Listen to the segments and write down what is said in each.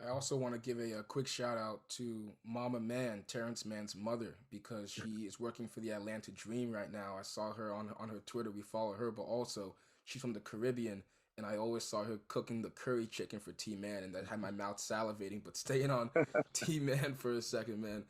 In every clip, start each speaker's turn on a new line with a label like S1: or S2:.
S1: I also want to give a quick shout out to Mama Man, Terance Mann's mother, because she is working for the Atlanta Dream right now. I saw her on her Twitter. We follow her, but also she's from the Caribbean, and I always saw her cooking the curry chicken for T Man, and that had my mouth salivating. But staying on T Man for a second, man,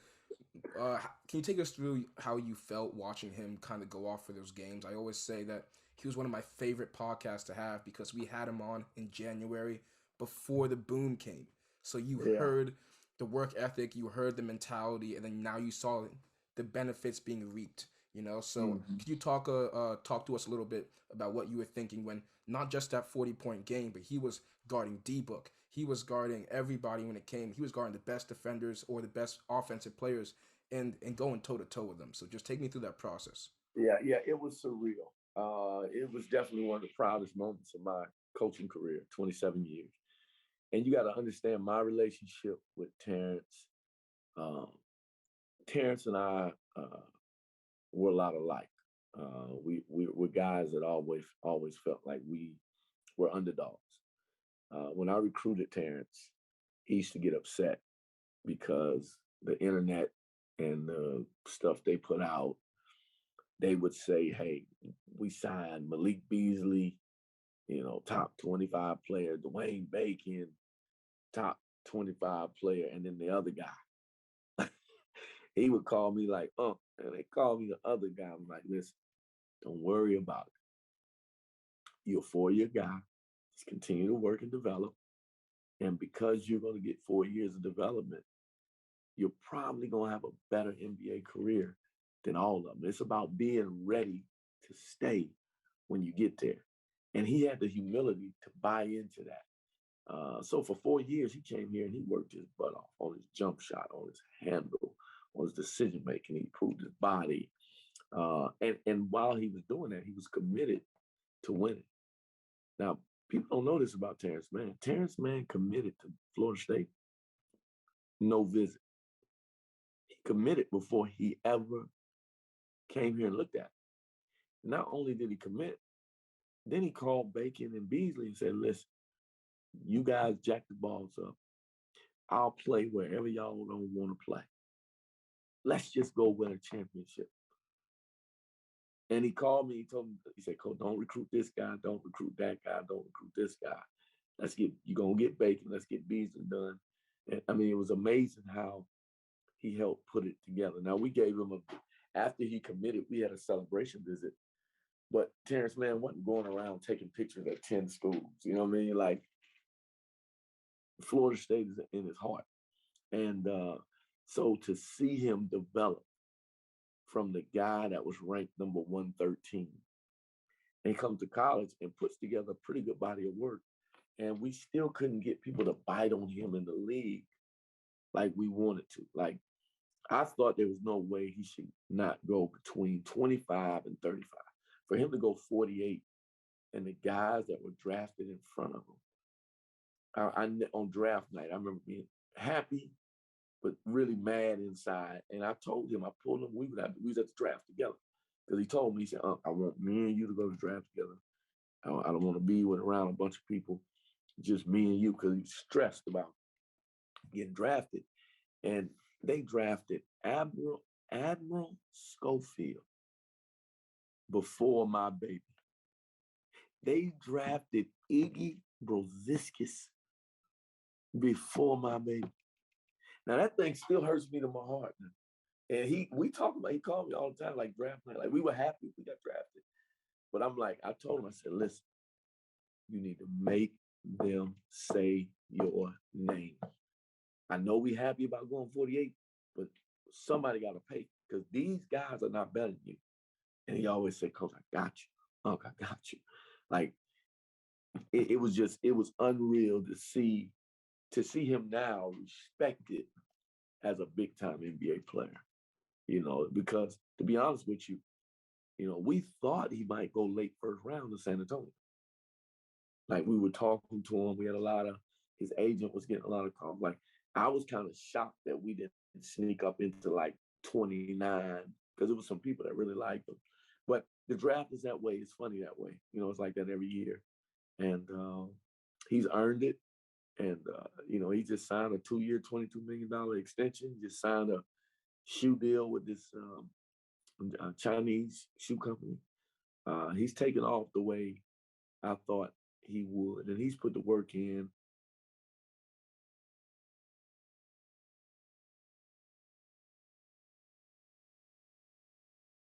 S1: can you take us through how you felt watching him kind of go off for those games? I always say that he was one of my favorite podcasts to have because we had him on in January before the boom came. So you
S2: Yeah.
S1: heard the work ethic, you heard the mentality, and then now you saw the benefits being reaped. So
S2: Hmm.
S1: could you talk to us a little bit about what you were thinking when not just that 40-point game, but he was guarding D Book, he was guarding everybody when it came. He was guarding the best defenders or the best offensive players and going toe to toe with them. So just take me through that process.
S2: Yeah, yeah, it was surreal. It was definitely one of the proudest moments of my coaching career, 27 years. And you got to understand my relationship with Terance. Um, Terance and I were a lot alike. We were guys that always felt like we were underdogs. When I recruited Terance, he used to get upset because the internet and the stuff they put out, they would say, "Hey, we signed Malik Beasley, top 25 player, Dwayne Bacon, top 25 player, and then the other guy." He would call me like, and they call me the other guy. I'm like, listen, don't worry about it. You're a 4 year guy. Just continue to work and develop. And because you're going to get 4 years of development, you're probably going to have a better NBA career than all of them. It's about being ready to stay when you get there. And he had the humility to buy into that. So for 4 years, he came here and he worked his butt off on his jump shot, on his handle, on his decision making. He improved his body. And while he was doing that, he was committed to winning. Now, people don't know this about Terance Mann. Terance Mann committed to Florida State, no visit. He committed before he ever came here and looked at it. Not only did he commit, then he called Bacon and Beasley and said, listen, you guys jack the balls up. I'll play wherever y'all don't want to play. Let's just go win a championship. And he called me. He told me, he said, Coach, don't recruit this guy. Don't recruit that guy. Don't recruit this guy. You're going to get Bacon. Let's get Beasley done. And I mean, it was amazing how he helped put it together. Now, we gave him after he committed, we had a celebration visit. But Terance Mann wasn't going around taking pictures at 10 schools. You know what I mean? Like, Florida State is in his heart. And so to see him develop from the guy that was ranked number 113 and comes to college and puts together a pretty good body of work. And we still couldn't get people to bite on him in the league like we wanted to. Like, I thought there was no way he should not go between 25 and 35. For him to go 48 and the guys that were drafted in front of him, on draft night, I remember being happy, but really mad inside. And I told him, I pulled him, we was at the draft together. Because he told me, he said, I want me and you to go to the draft together. I don't want to be with around a bunch of people, just me and you, because he's stressed about getting drafted. And they drafted Admiral Schofield before my baby. They drafted Iggy Broziskis before my baby. Now that thing still hurts me to my heart. And we talk about, he called me all the time, like draft night. Like we were happy we got drafted. But I'm like, I told him, I said, listen, you need to make them say your name. I know we happy about going 48, but somebody got to pay because these guys are not better than you. And he always said, Coach, I got you. Unc, I got you. Like it was unreal to see him now respected as a big time NBA player. Because to be honest with you, we thought he might go late first round to San Antonio. Like we were talking to him, we had a lot of his agent was getting a lot of calls. Like I was kind of shocked that we didn't sneak up into like 29 because it was some people that really liked him. But the draft is that way. It's funny that way. It's like that every year, and he's earned it. And, he just signed a 2-year, $22 million extension, just signed a shoe deal with this Chinese shoe company. He's taken off the way I thought he would, and he's put the work in.